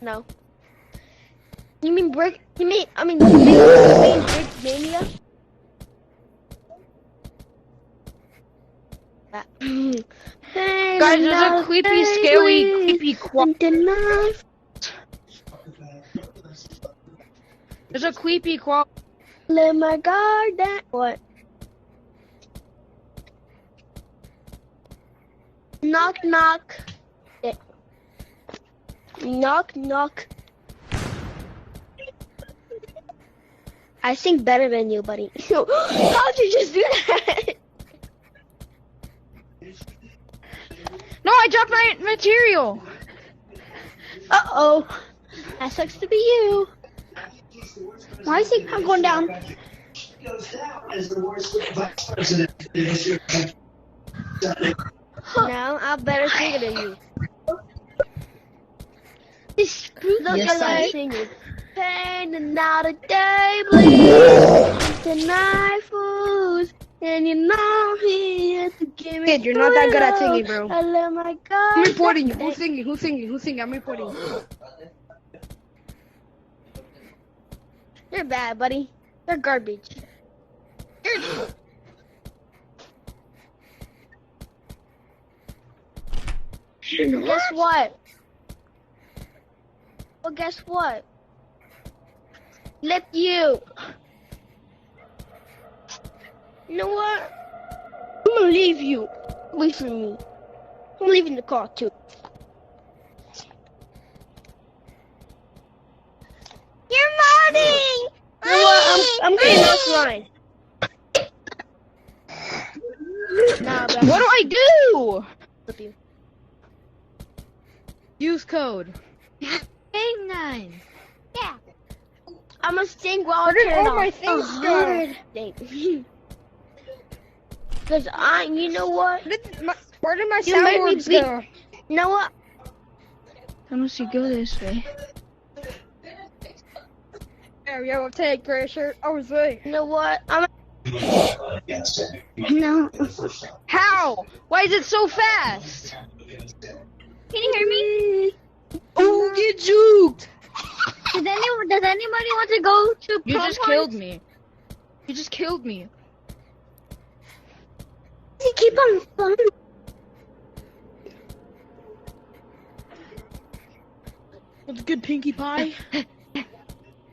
No. You mean Brick? I mean Brick Mania? Hey, Guys, there's a creepy, scary, creepy quad. There's a creepy quad. Let my guard down. What? Knock, knock. Yeah. Knock, knock. I sing better than you, buddy. How'd you just do that? No, I dropped my material. Uh-oh. That sucks to be you. Why is he going down? Now I'm better singer than you. Look at that singing. Pain another day, please. Tonight, fools. And you know he has to give me. Kid, you're not that good at singing, bro. I let my God. I'm reporting you. Who's singing? Who's singing? Who's singing? I'm reporting you. You're bad, buddy. You're garbage. Guess what? Well, guess what? Let you. You know what? I'm gonna leave you away from me. I'm leaving the car too. You're modding! You know what? I'm getting offline. Nah, bro. What do I do? Flip you. Use code. Game 9. Yeah. I'm gonna sing while Where did I turn all my off. things go? Because you know what? Where did my You made me soundboards beat- go? You know what? Unless you go this way. There we go, take gray shirt. I was right. You know what? No. How? Why is it so fast? Can you hear me? Oh, get juked! Does anybody want to go to You just Pronghorn? killed me. You just killed me. You keep on fun. What's good, Pinkie Pie?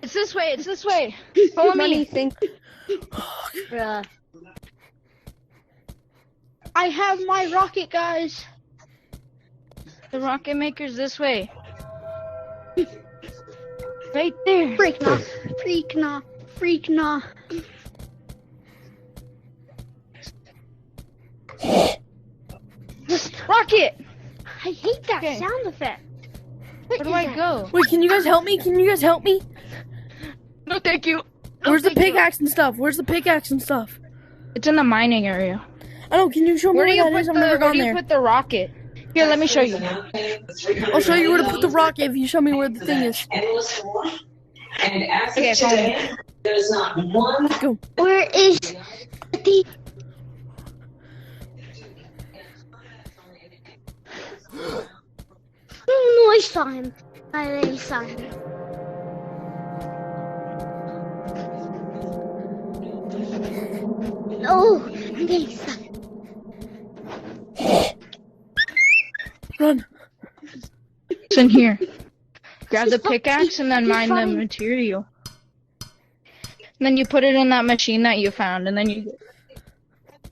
It's this way, it's this way. Follow me. Bruh. I have my rocket, guys. The rocket maker's this way. Right there. Freak nah. Freak nah. Freak nah. Rocket! I hate that Okay. sound effect. Where do I go? Wait, can you guys help me? Can you guys help me? No, thank you. Where's the pickaxe and stuff? Where's the pickaxe and stuff? It's in the mining area. I don't. Can you show me Where do where you that put is? the? I've never Where gone do you there. put the rocket? Here, let me show you. I'll show you where to put the rocket if you show me where the thing is. And as Okay, of follow today, there's not one. Let's go. Where is the... No, I saw him. I already saw him. Oh, I'm getting stuck. Run. It's in here. Grab the He's fucking- pickaxe and then he's mine the fine. material. And then you put it in that machine that you found, and then you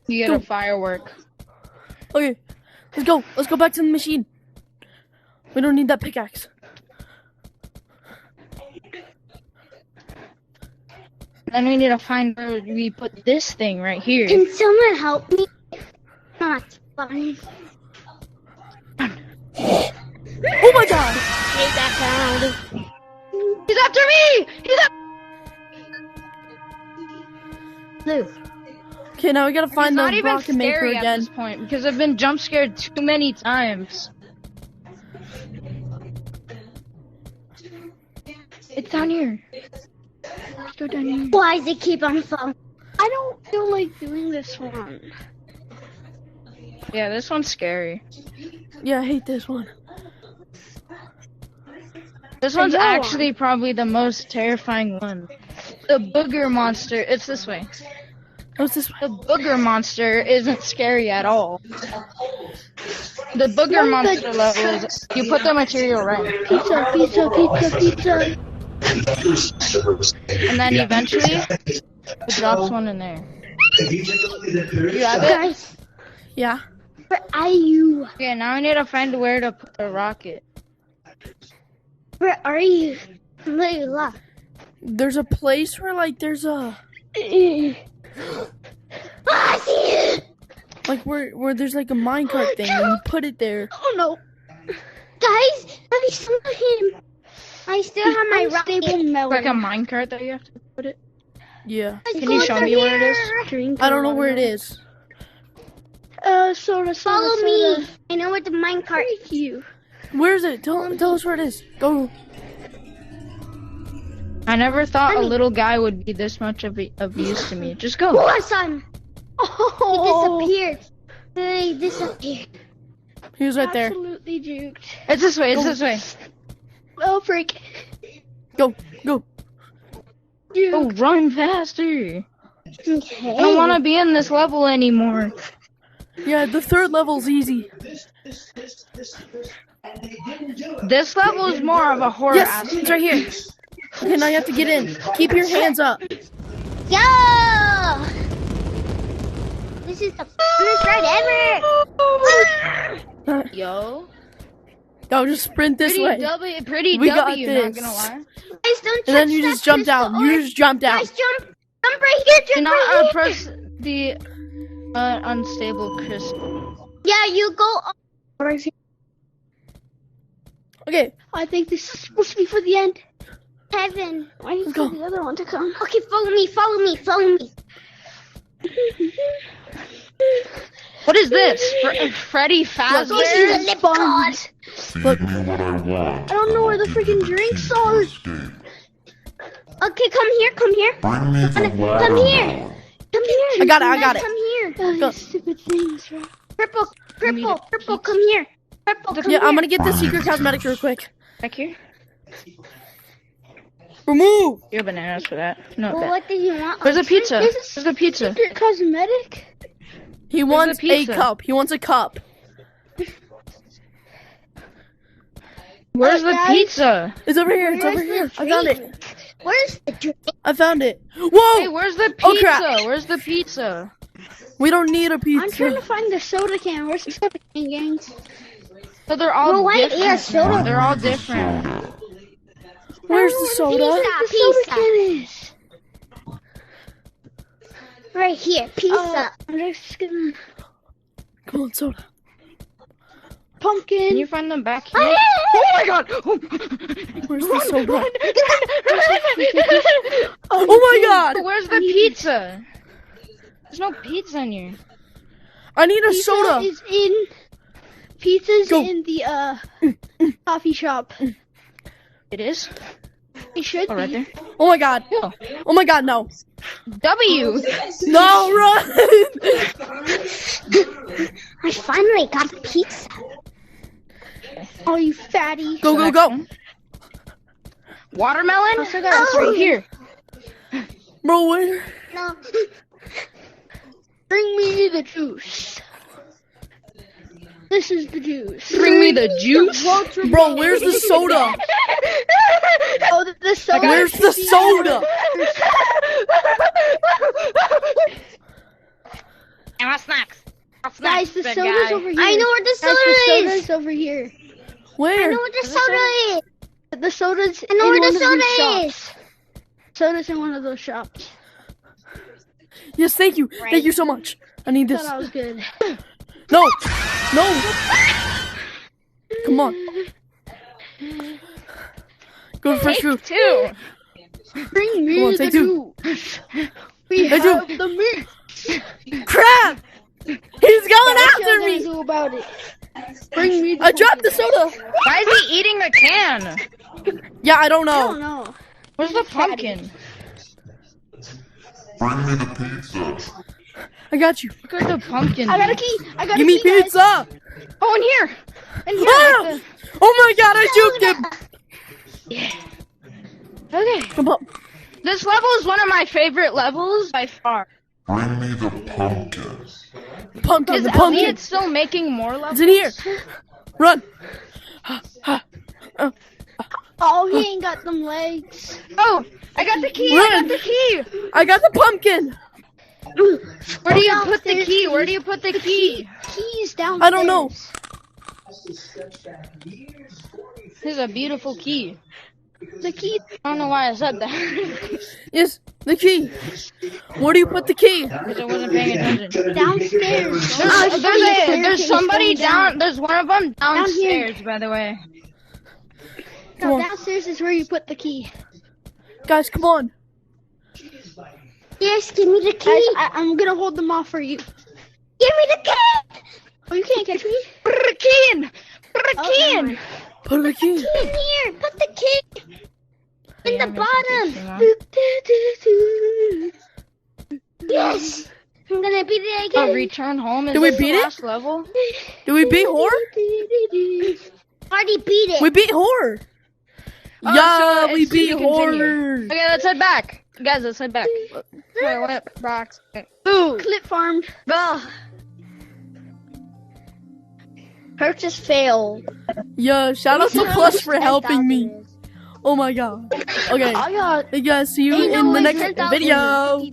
get a firework. Okay, let's go. Let's go back to the machine. We don't need that pickaxe. Then we need to find where we put this thing right here. Can someone help me? Not fine. Oh my god! Hate that sound. He's after me! He's after Blue. Okay, now we gotta find not the even rocket maker scary at again. this point because I've been jump scared too many times. It's down here. Let's go down here. Why does it keep on falling? I don't feel like doing this one. Yeah, this one's scary. Yeah, I hate this one. This one's Go on. actually probably the most terrifying one. The booger monster. It's this way. What's this The booger monster isn't scary at all. The booger monster level is you put the material right, Pizza, pizza, pizza, pizza. and then eventually it drops one in there. You have it? Guys, Yeah. where are you? Okay, now I need to find where to put the rocket. Where are you? I'm literally lost. There's a place where like there's a I see it! like where there's like a minecart thing and you put it there. Oh no. Guys, I saw him. I still have my rocket. Like a minecart that you have to put it. Yeah. Can you show me where it is? I don't know where it is. Soda, follow me. I know where the minecart is. You. Where is it? Tell us where it is. Go. I never thought a little guy would be this much of use to me. Just Oh, go. I saw him. Oh, he disappeared. He disappeared. He was right there. Absolutely juked. It's this way. It's this way. Oh, freak. Go. Go. Oh, run faster! Okay. I don't want to be in this level anymore. Yeah, the third level's easy. This level is more of a horror Yes, aspect. it's right here. Okay, now you have to get in. Keep your hands up. Yo! This is the funnest ride ever! Yo, Go, just sprint this pretty way. pretty We got W. Not this. gonna lie. Guys, don't And then touch you that just jump crystal down. You or- just jump down. Guys, jump right here, Do jump not right here. approach the unstable crystal. Yeah, you go right here. Okay, I think this is supposed to be for the end. Heaven. I need go. for the other one to come. Okay, follow me, follow me, follow me. What is this? Freddy Fazbear? This is a lip god. look. Feed me what I want. I don't know where the freaking drinks are. Okay, come here, come here. Bring me the water. Come here. Come here. I got it, I got it. Come here. Go. Stupid things, right? Purple, purple, come here. Purple, come Yeah, here. I'm gonna get the secret cosmetic real quick. Back here? Remove. You have bananas for that. No, Well, that. what did you want? Where's the pizza? This is Where's the pizza? secret cosmetic. He wants the a pizza? cup. He wants a cup. Where's the guys. pizza? It's over here. It's Where's over the here. I found it. drink? Where's the drink? I found it. Whoa! Hey, where's the Oh, pizza? crap. Where's the pizza? We don't need a I'm trying to pizza. find the soda can. Where's the soda can, gangs? So they're all Well, wait, different. yeah, soda. They're all different. Where's the soda? Pizza. Right here, pizza. Oh. I'm just gonna... Come on, soda. Pumpkin. Can you find them back here? Oh my god! Where's the soda? Oh my god! Where's the pizza? There's no pizza in here. I need a Pizza soda. is in... Pizza's Go. in the, coffee shop. It is? It should Oh, right be. there. Oh my god. Oh. Oh my god, no. W! No, run! I finally got pizza. Oh, you fatty. Go, go, go. Watermelon? Oh, It's right here. Bro, where? No. Bring me the juice. This is the juice. Bring me the juice. Bro, where's the soda? Oh, the soda. Where's the soda? And my snacks. Guys, the soda's over here. I know where the Guys, soda the is. soda's over here. I Where? know where the soda is. The soda's I know in where one the of these soda is. shops. Soda's in one of those shops. Yes, thank you. Thank you so much. I need I this. thought that was good. No. No. Come on. Go to fresh fruit. Two. Bring me Come on, the take two. juice. We Take two. have the meat. Crap! He's going What after you gonna me. do about it? Bring me the I dropped the soda. Why is he eating the can? Yeah, I don't I don't know. know. Where's the pumpkin? Bring me the pizza. I got you. Where's the pumpkin? I got a key. I got Give a me key, guys. pizza. Oh, in here. In here. Ah! Oh my god, I juked him. Okay. Come on. This level is one of my favorite levels by far. Bring me the pumpkin. Pumpkin, Is the pumpkin. Elliot still making more levels? It's in here. Run. Oh, he ain't got them legs. Oh, I got the key. Run. I got the key. I got the pumpkin. Where do you put the key? Where do you put the key? Keys downstairs. I don't know. This is a beautiful key. The key. I don't know why I said that. Yes, the key. Where do you put the key? Because I wasn't paying attention. Downstairs. There's somebody down. There's one of them downstairs, by the way. Come No, on. downstairs is where you put the key. Guys, come on. Yes, give me the key. I'm gonna hold them off for you. Give me the key. Oh, you can't catch me. Put the key in. Put the Oh, key never in. mind. Put the key. In here. Put the key in Yeah, the I'm gonna put this bottom. Yes. I'm gonna beat it Oh, again. return home. Is Did we this beat the it? last level? Did we beat horror? Already beat it. We beat horror. Oh, Yeah, so we it's to beat be continued. horror. Okay, let's head back. Guys, let's head back. I went back. Ooh. Clip farmed. Ugh. Purchase failed. Yeah, shout out to Plus for helping me. Oh my god. Okay. I got Hey guys, see you Ain't no in the way next 10,000 video.